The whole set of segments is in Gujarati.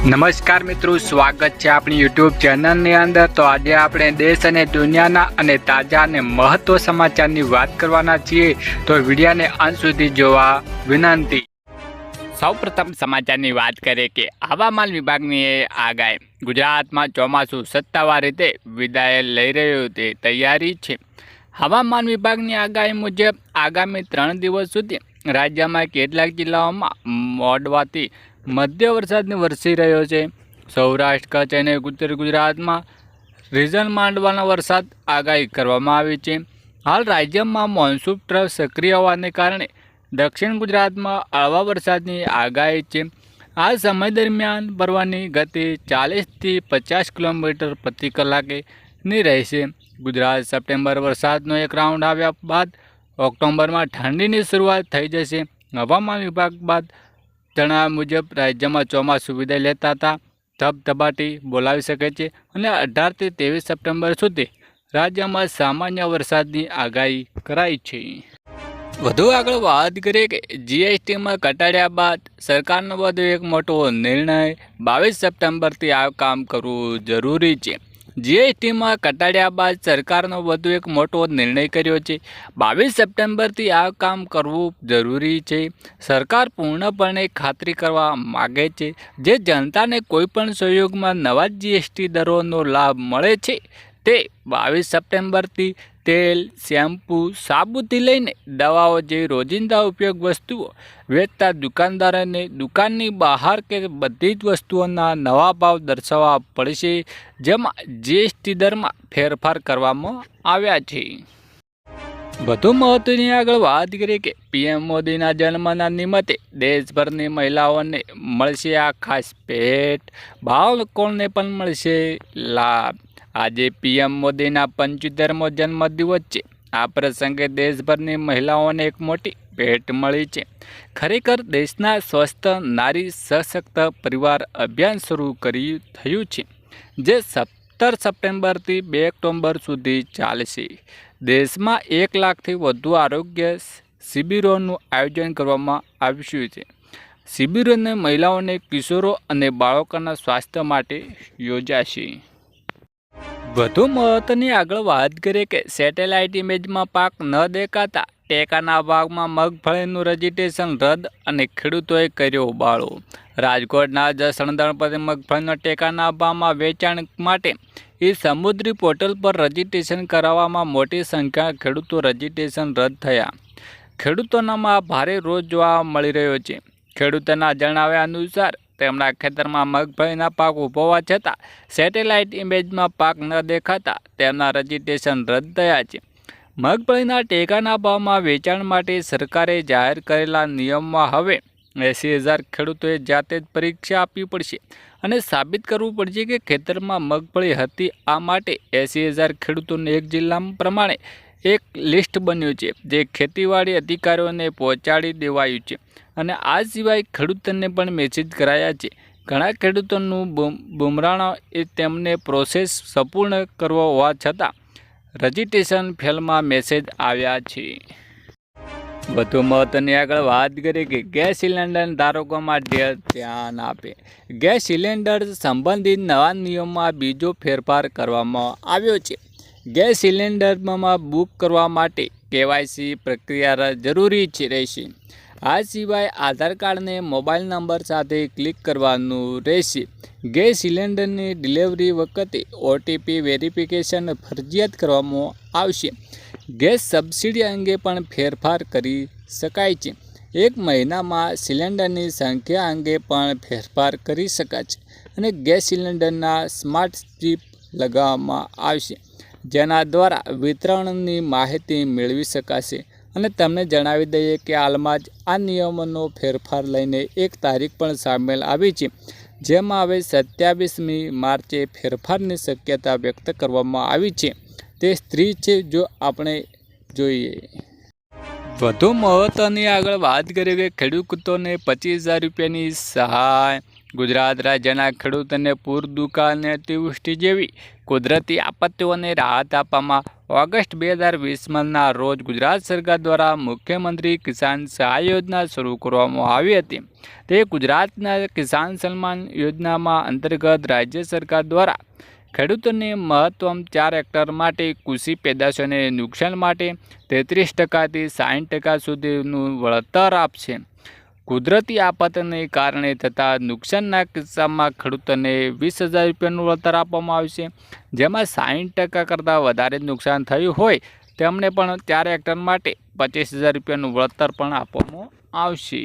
નમસ્કાર મિત્રો, સ્વાગત છે આપણી યુટ્યુબ ચેનલની અંદર। તો આજે આપણે દેશ અને દુનિયાના અને તાજા અને મહત્વ સમાચારની વાત કરવાના છીએ, તો વિડીયોને અંત સુધી જોવા વિનંતી। સૌપ્રથમ સમાચારની વાત કરીએ કે હવામાન વિભાગની આગાહી। ગુજરાતમાં ચોમાસું સત્તાવાર રીતે વિદાય લઈ રહ્યું તે તૈયારી છે। હવામાન વિભાગની આગાહી મુજબ આગામી 3 દિવસ સુધી રાજ્યમાં કેટલાક જિલ્લાઓમાં મોડવાથી મધ્ય વરસાદ વરસી રહ્યો છે। સૌરાષ્ટ્ર, કચ્છ અને ઉત્તર ગુજરાતમાં રીઝન માંડવાના વરસાદ આગાહી કરવામાં આવી છે। હાલ રાજ્યમાં મોન્સૂન ટ્રફ સક્રિય હોવાને કારણે દક્ષિણ ગુજરાતમાં હળવા વરસાદની આગાહી છે। આ સમય દરમિયાન પવનની ગતિ 40થી 50 કિલોમીટર પ્રતિ કલાકેની રહેશે। ગુજરાત સપ્ટેમ્બર વરસાદનો એક રાઉન્ડ આવ્યા બાદ ઓક્ટોબરમાં ઠંડીની શરૂઆત થઈ જશે। હવામાન વિભાગ બાદ જણાવ્યા મુજબ રાજ્યમાં ચોમાસું વિદાય લેતા ધબધબાટી બોલાવી શકે છે અને 18થી 23 સપ્ટેમ્બર સુધી રાજ્યમાં સામાન્ય વરસાદની આગાહી કરાઈ છે। વધુ આગળ વાત કરીએ કે જીએસટીમાં ઘટાડ્યા બાદ સરકારનો વધુ એક મોટો નિર્ણય 22 સપ્ટેમ્બરથી આ કામ કરવું જરૂરી છે। જીએસટીમાં ઘટાડ્યા બાદ સરકારનો વધુ એક મોટો નિર્ણય કર્યો છે। 22 સપ્ટેમ્બરથી આ કામ કરવું જરૂરી છે। સરકાર પૂર્ણપણે ખાતરી કરવા માગે છે જે જનતાને કોઈપણ સંયોગમાં નવા જીએસટી દરોનો લાભ મળે છે તે 22 સપ્ટેમ્બરથી તેલ, શેમ્પૂ, સાબુથી લઈને દવાઓ જેવી રોજિંદા ઉપયોગ વસ્તુઓ વેચતા દુકાનદારોને દુકાનની બહાર કે બધી જ વસ્તુઓના નવા ભાવ દર્શાવવા પડશે, જેમાં જીએસટી દરમાં ફેરફાર કરવામાં આવ્યા છે। વધુ મહત્વની આગળ વાત કરીએ કે પીએમ મોદીના જન્મના નિમિત્તે દેશભરની મહિલાઓને મળશે આ ખાસ ભેટ, બાળકોને પણ મળશે લાભ। આજે પીએમ મોદીના 75મો જન્મદિવસ છે। આ પ્રસંગે દેશભરની મહિલાઓને એક મોટી ભેટ મળી છે। ખરેખર દેશના સ્વસ્થ નારી સશક્ત પરિવાર અભિયાન શરૂ થયું છે જે 17 સપ્ટેમ્બરથી 2 ઓક્ટોબર સુધી ચાલશે। દેશમાં 1 લાખથી વધુ આરોગ્ય શિબિરોનું આયોજન કરવામાં આવ્યું છે। શિબિરોને મહિલાઓને, કિશોરો અને બાળકોના સ્વાસ્થ્ય માટે યોજાશે। વધુ મહત્વની આગળ વાત કરીએ કે સેટેલાઇટ ઇમેજમાં પાક ન દેખાતા ટેકાના ભાવમાં મગફળીનું રજીસ્ટ્રેશન રદ અને ખેડૂતોએ કર્યો હોબાળો। રાજકોટના જસદણ પર મગફળીના ટેકાના ભાવમાં વેચાણ માટે સમુદ્રી પોર્ટલ પર રજીસ્ટ્રેશન કરાવવામાં મોટી સંખ્યામાં ખેડૂતો રજીસ્ટ્રેશન રદ થયા। ખેડૂતોનામાં ભારે રોષ જોવા મળી રહ્યો છે। ખેડૂતોના જણાવ્યા અનુસાર તેમના ખેતરમાં મગફળીના પાક ઊભો હોવા છતાં સેટેલાઇટ ઇમેજમાં પાક ન દેખાતા તેમના રજીસ્ટ્રેશન રદ થયા છે। મગફળીના ટેકાના ભાવમાં વેચાણ માટે સરકારે જાહેર કરેલા નિયમમાં હવે 80,000 ખેડૂતોએ જાતે જ પરીક્ષા આપવી પડશે અને સાબિત કરવું પડશે કે ખેતરમાં મગફળી હતી। આ માટે 80,000 ખેડૂતોને એક જિલ્લા પ્રમાણે એક લિસ્ટ બન્યું છે જે ખેતીવાડી અધિકારીઓને પહોંચાડી દેવાયું છે અને આ સિવાય ખેડૂતોને પણ મેસેજ કરાયા છે। ઘણા ખેડૂતોનું બુમરાણ તેમને પ્રોસેસ સંપૂર્ણ કરવો હોવા છતાં રજીસ્ટ્રેશન ફેલમાં મેસેજ આવ્યા છે। વધુ મહત્વની આગળ વાત કરીએ કે ગેસ સિલિન્ડર ધારકોમાં ધ્યાન આપે। ગેસ સિલિન્ડર સંબંધિત નવા નિયમોમાં બીજો ફેરફાર કરવામાં આવ્યો છે। ગેસ સિલિન્ડરમાં બુક કરવા માટે કેવાયસી પ્રક્રિયા જરૂરી રહેશે। આ સિવાય આધાર કાર્ડને મોબાઈલ નંબર સાથે ક્લિક કરવાનું રહેશે। ગેસ સિલિન્ડરની ડિલિવરી વખતે ઓટીપી વેરિફિકેશન ફરજિયાત કરવામાં આવશે। ગેસ સબસિડી અંગે પણ ફેરફાર કરી શકાય છે। 1 મહિનામાં સિલિન્ડરની સંખ્યા અંગે પણ ફેરફાર કરી શકાશે અને ગેસ સિલિન્ડરના સ્માર્ટ ચિપ લગાવવામાં આવશે જેના દ્વારા વિતરણની માહિતી મેળવી શકાશે। અને તમને જણાવી દઈએ કે હાલમાં જ આ નિયમોનો ફેરફાર લઈને એક તારીખ પણ સામેલ આવી છે જેમાં હવે 27મી માર્ચે ફેરફારની શક્યતા વ્યક્ત કરવામાં આવી છે। તે સ્ત્રી છે જો આપણે જોઈએ। વધુ મહત્વની આગળ વાત કરીએ કે ખેડૂતોને 25,000 રૂપિયાની સહાય। ગુજરાત રાજ્યના ખેડૂતોને પૂર, દુકાળ અને અતિવૃષ્ટિ જેવી કુદરતી આપત્તિઓને રાહત આપવામાં ઓગસ્ટ 2020ના રોજ ગુજરાત સરકાર દ્વારા મુખ્યમંત્રી કિસાન સહાય યોજના શરૂ કરવામાં આવી હતી. તે ગુજરાતના કિસાન સન્માન યોજનામાં અંતર્ગત રાજ્ય સરકાર દ્વારા ખેડૂતોને મહત્તમ 4 હેક્ટર માટે કૃષિ પેદાશોને નુકસાન માટે 33% થી 60% સુધીનું વળતર આપશે. કુદરતી આફતને કારણે થતા નુકસાનના કિસ્સામાં ખેડૂતોને 20,000 રૂપિયાનું વળતર આપવામાં આવશે. જેમાં 60% કરતાં વધારે નુકસાન થયું હોય તેમને પણ 4 હેક્ટર માટે 25,000 રૂપિયાનું વળતર પણ આપવામાં આવશે.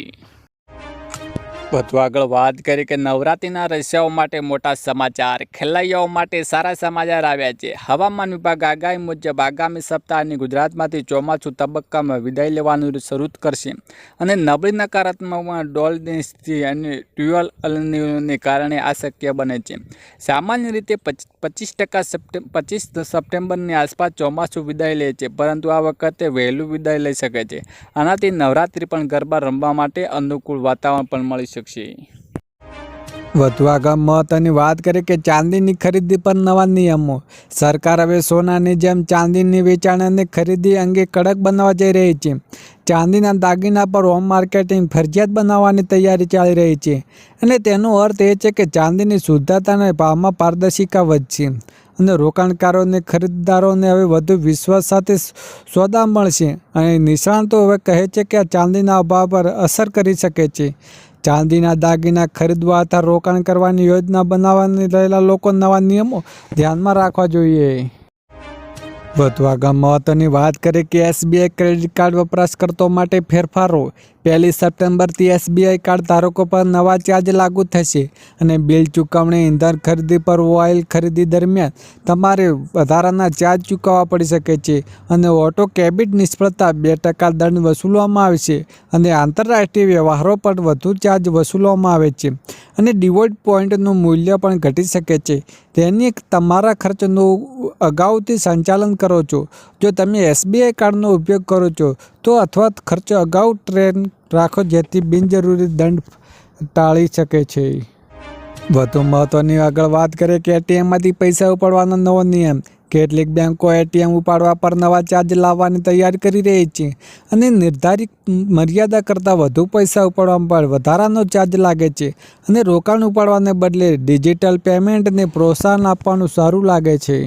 વધુ આગળ વાત કરી કે નવરાત્રિના રસિયાઓ માટે મોટા સમાચાર, ખેલૈયાઓ માટે સારા સમાચાર આવ્યા છે. હવામાન વિભાગ આગાહી મુજબ આગામી સપ્તાહની ગુજરાતમાંથી ચોમાસું તબક્કામાં વિદાય લેવાનું શરૂ કરશે અને નબળી નકારાત્મકમાં ડોલની સ્થિતિ અને ટ્યુઅલને કારણે આ શક્ય બને છે. સામાન્ય રીતે 25 સપ્ટેમ્બરની આસપાસ ચોમાસું વિદાય લે છે, પરંતુ આ વખતે વહેલું વિદાય લઈ શકે છે. આનાથી નવરાત્રિ પણ ગરબા રમવા માટે અનુકૂળ વાતાવરણ પણ મળી શકશે. વધુ આગળ મહત્વની વાત કરીએ કે ચાંદીની ખરીદી પર નવા નિયમો. સરકાર હવે સોનાની જેમ ચાંદીની વેચાણ અને ખરીદી અંગે કડક બનાવવા જઈ રહી છે. ચાંદીના દાગીના પર હોમ માર્કેટિંગ ફરજિયાત બનાવવાની તૈયારી ચાલી રહી છે અને તેનો અર્થ એ છે કે ચાંદીની શુદ્ધતા અને ભાવમાં પારદર્શિતા વધશે અને રોકાણકારો અને ખરીદદારોને હવે વધુ વિશ્વાસ સાથે સોદા મળશે. અને નિષ્ણાતો હવે કહે છે કે ચાંદીના અભાવ પર અસર કરી શકે છે. ચાંદીના દાગીના ખરીદવા અથવા રોકાણ કરવાની યોજના બનાવવાની રહેલા લોકો નવા નિયમો ધ્યાનમાં રાખવા જોઈએ. વધુ આગળ મહત્વની વાત કરીએ કે SBI ક્રેડિટ કાર્ડ વપરાશકર્તાઓ માટે ફેરફારો. 1 સપ્ટેમ્બરથી SBI કાર્ડ ધારકો પર નવા ચાર્જ લાગુ થશે અને બિલ ચૂકવણી, ઇંધણ ખરીદી પર ઓઇલ ખરીદી દરમિયાન તમારે વધારાના ચાર્જ ચૂકવવા પડી શકે છે અને ઓટો ડેબિટ નિષ્ફળતા 2% દંડ વસૂલવામાં આવશે અને આંતરરાષ્ટ્રીય વ્યવહારો પર વધુ ચાર્જ વસૂલવામાં આવે છે અને ડિવોઇડ પોઈન્ટનું મૂલ્ય પણ ઘટી શકે છે. તેની તમારા ખર્ચનું અગાઉથી સંચાલન કરો છો. જો તમે SBI કાર્ડનો ઉપયોગ કરો છો તો અથવા ખર્ચ અગાઉ ટ્રેન રાખો જેથી બિનજરૂરી દંડ ટાળી શકે છે. વધુ મહત્વની આગળ વાત કરીએ કે ATMમાંથી પૈસા ઉપાડવાનો નવો નિયમ. કેટલીક બેંકો ATM ઉપાડવા પર નવા ચાર્જ લાવવાની તૈયારી કરી રહી છે અને નિર્ધારિત મર્યાદા કરતાં વધુ પૈસા ઉપાડવા પર વધારાનો ચાર્જ લાગે છે અને રોકાણ ઉપાડવાને બદલે ડિજિટલ પેમેન્ટને પ્રોત્સાહન આપવાનું સારું લાગે છે.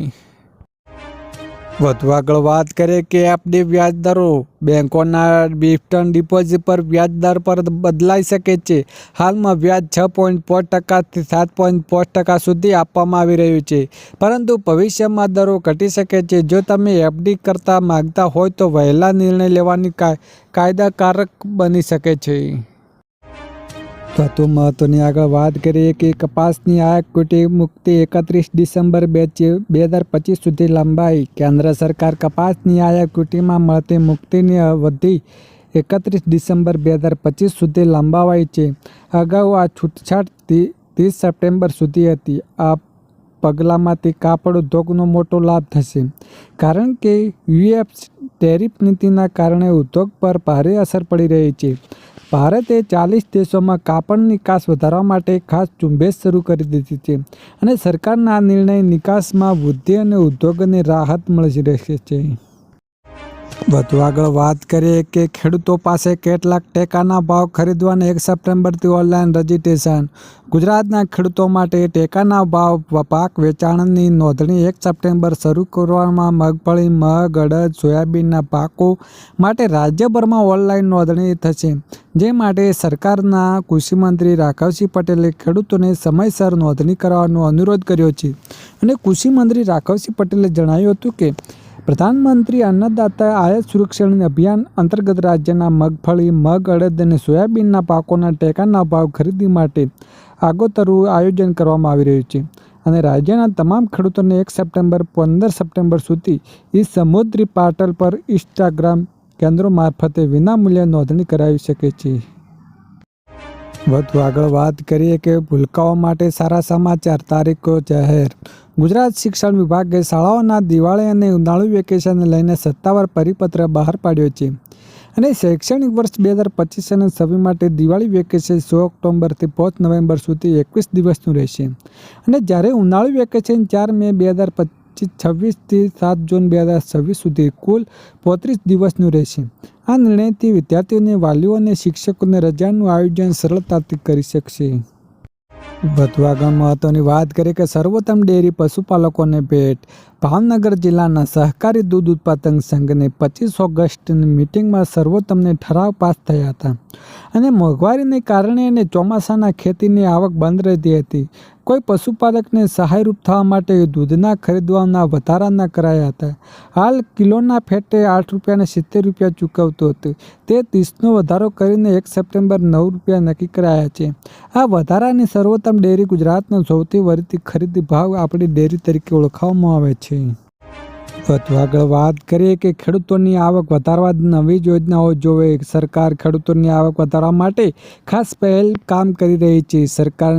વધુ આગળ વાત કરીએ કે FD વ્યાજ દરો. બેંકોના ડિફ્ટન ડિપોઝિટ પર વ્યાજ દર પર બદલાઈ શકે છે. હાલમાં વ્યાજ 6.5% થી 7.5% સુધી આપવામાં આવી રહ્યું છે, પરંતુ ભવિષ્યમાં દરો ઘટી શકે છે. જો તમે FD કરતા માંગતા હોય તો વહેલા નિર્ણય લેવાની કાયદાકારક બની શકે છે. વધુ મહત્વની આગળ વાત કરીએ કે કપાસની આયાત ડ્યુટી મુક્તિ 31 ડિસેમ્બર 2025 સુધી લંબાઈ. કેન્દ્ર સરકાર કપાસની આયાત ડ્યુટીમાં મળતી મુક્તિની અવધિ 31 ડિસેમ્બર 2025 સુધી લંબાવાઈ છે. અગાઉ આ છૂટછાટ 30 સપ્ટેમ્બર સુધી હતી. આ પગલાંમાંથી કાપડ ઉદ્યોગનો મોટો લાભ થશે, કારણ કે US ટેરિફ નીતિના કારણે ઉદ્યોગ પર ભારે અસર પડી રહી છે. ભારતે 40 દેશોમાં કાપડ નિકાસ વધારવા માટે ખાસ ઝુંબેશ શરૂ કરી દીધી છે અને સરકારના આ નિર્ણય નિકાસમાં વૃદ્ધિ અને ઉદ્યોગોને રાહત મળી રહેશે છે. વધુ આગળ વાત કરીએ કે ખેડૂતો પાસે કેટલાક ટેકાના ભાવ ખરીદવાના 1 સપ્ટેમ્બરથી ઓનલાઈન રજીસ્ટ્રેશન. ગુજરાતના ખેડૂતો માટે ટેકાના ભાવ પાક વેચાણની નોંધણી 1 સપ્ટેમ્બર શરૂ કરવામાં. મગફળી, મગ, અડદ, સોયાબીનના પાકો માટે રાજ્યભરમાં ઓનલાઈન નોંધણી થશે, જે માટે સરકારના કૃષિમંત્રી રાઘવસિંહ પટેલે ખેડૂતોને સમયસર નોંધણી કરવાનો અનુરોધ કર્યો છે અને કૃષિમંત્રી રાઘવસિંહ પટેલે જણાવ્યું હતું કે પ્રધાનમંત્રી અન્નદાતા આયાત સુરક્ષા અભિયાન અંતર્ગત રાજ્યના મગફળી, મગ, અડદ અને સોયાબીનના પાકોના ટેકાના ભાવ ખરીદી માટે આગોતરું આયોજન કરવામાં આવી રહ્યું છે અને રાજ્યના તમામ ખેડૂતોને 1 સપ્ટેમ્બર 15 સપ્ટેમ્બર સુધી સમુદ્રી પોર્ટલ પર ઇન્સ્ટાગ્રામ કેન્દ્રો મારફતે વિનામૂલ્યે નોંધણી કરાવી શકે છે. વધુ આગળ વાત કરીએ કે ભૂલકાઓ માટે સારા સમાચાર, તારીખો જાહેર. ગુજરાત શિક્ષણ વિભાગે શાળાઓના દિવાળી અને ઉનાળુ વેકેશનને લઈને સત્તાવાર પરિપત્ર બહાર પાડ્યો છે. અને શૈક્ષણિક વર્ષ 2025 અને 26 માટે દિવાળી વેકેશન 16 ઓક્ટોબરથી 5 નવેમ્બર સુધી 21 દિવસનું રહેશે. અને જ્યારે ઉનાળુ વેકેશન 4 મે 2026થી 7 જૂન 2026 સુધી કુલ 35 દિવસનું રહેશે. આ નિર્ણયથી વિદ્યાર્થીઓને, વાલીઓ અને શિક્ષકોને રજાનું આયોજન સરળતાથી કરી શકશે. વધુ આગળ મહત્વની વાત કરીએ કે સર્વોત્તમ ડેરી પશુપાલકોને ભેટ. ભાવનગર જિલ્લાના સહકારી દૂધ ઉત્પાદક સંઘની 25 ઓગસ્ટની મિટિંગમાં સર્વોત્તમને ઠરાવ પાસ થયા હતા અને મોંઘવારીને કારણે અને ચોમાસાના ખેતીની આવક બંધ રહેતી હતી. કોઈ પશુપાલકને સહાયરૂપ થવા માટે દૂધના ખરીદવાના વધારાના કરાયા હતા. હાલ કિલોના ફેટે 8 રૂપિયા અને 70 રૂપિયા ચૂકવતું હતું, તે 30નો વધારો કરીને 1 સપ્ટેમ્બર 9 રૂપિયા નક્કી કરાયા છે. આ વધારાની સર્વોત્તમ ડેરી ગુજરાતનો સૌથી વધુ ખરીદી ભાવ આપણી ડેરી તરીકે ઓળખવામાં આવે છે. વધુ આગળ વાત કરીએ કે ખેડૂતોની આવક વધારવા નવી યોજનાઓ જોવે. સરકાર ખેડૂતોની આવક વધારવા માટે ખાસ પહેલ કામ કરી રહી છે. સરકાર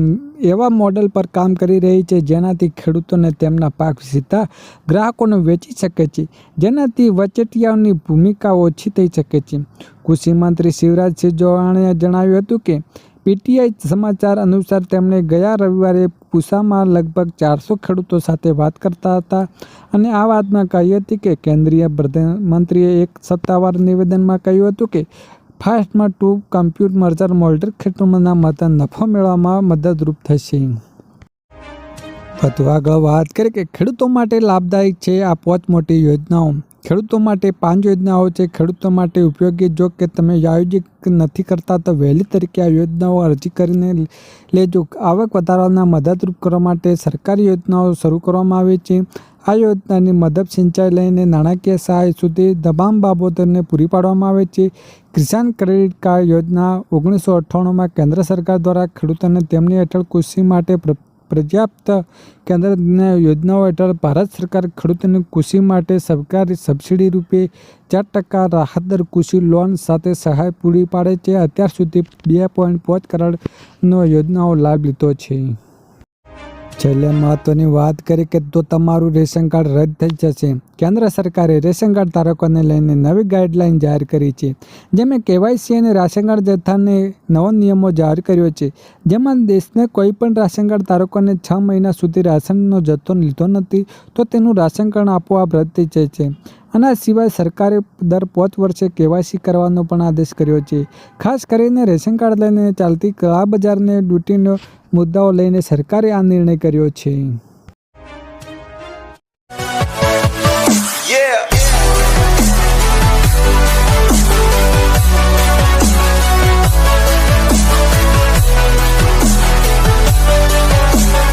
એવા મોડલ પર કામ કરી રહી છે જેનાથી ખેડૂતોને તેમના પાક સીધા ગ્રાહકોને વેચી શકે છે, જેનાથી વચેટિયાઓની ભૂમિકા ઓછી થઈ શકે છે. કૃષિ મંત્રી શિવરાજસિંહ ચૌહાણે જણાવ્યું હતું કે પીટીઆઈ સમાચાર અનુસાર તેમણે ગયા રવિવારે પૂસામાં લગભગ 400 ખેડૂતો સાથે વાત કરતા હતા અને આ વાતમાં કહી હતી કે કેન્દ્રીય મંત્રીએ એક સત્તાવાર નિવેદનમાં કહ્યું હતું કે ફાસ્ટમાં ટુ કમ્પ્યુટ મર્જર મોલ્ડર ખેડૂતોના મતે નફો મેળવવામાં મદદરૂપ થશે. વધુ આગળ વાત કરીએ કે ખેડૂતો માટે લાભદાયક છે આ 5 મોટી યોજનાઓ. ખેડૂતો માટે 5 યોજનાઓ છે ખેડૂતો માટે ઉપયોગી. જો કે તમે આયોજિત નથી કરતા તો વહેલી તરીકે આ યોજનાઓ અરજી કરીને લેજો. આવક વધારવાના મદદરૂપ કરવા માટે સરકારી યોજનાઓ શરૂ કરવામાં આવી છે. આ યોજનાની મદદ સિંચાઈ લઈને નાણાકીય સહાય સુધી તમામ બાબતોને પૂરી પાડવામાં આવે છે. કિસાન ક્રેડિટ કાર્ડ યોજના 1998માં કેન્દ્ર સરકાર દ્વારા ખેડૂતોને તેમની હેઠળ કૃષિ માટે પર્યાપ્ત કેન્દ્રની યોજનાઓ હેઠળ ભારત સરકાર ખેડૂતોને કૃષિ માટે સરકારી સબસિડી રૂપે 4% રાહત દર કૃષિ લોન સાથે સહાય પૂરી પાડે છે. અત્યાર સુધી 2.5 કરોડનો યોજનાઓ લાભ લીધો છે. છેલ્લે મહત્વની વાત કરી કે તો તમારું રેશન કાર્ડ રદ થઈ જશે. કેન્દ્ર સરકારે રેશન કાર્ડ ધારકોને લઈને નવી ગાઈડલાઈન જાહેર કરી છે, જેમાં કેવાયસી અને રાશન કાર્ડ જથ્થાને નવો નિયમો જાહેર કર્યો છે, જેમાં દેશને કોઈ પણ રાશન કાર્ડ ધારકોને 6 મહિના સુધી રાશનનો જથ્થો લીધો નથી તો તેનું રાશન કાર્ડ આપોઆપ રદ થઈ જાય છે. અને આ સિવાય સરકારે દર 5 વર્ષે કેવાયસી કરવાનો પણ આદેશ કર્યો છે. ખાસ કરીને રેશન કાર્ડ લઈને ચાલતી કાળાબજારને ડ્યુટીનો મુદ્દાઓ લઈને સરકારે આ નિર્ણય કર્યો છે.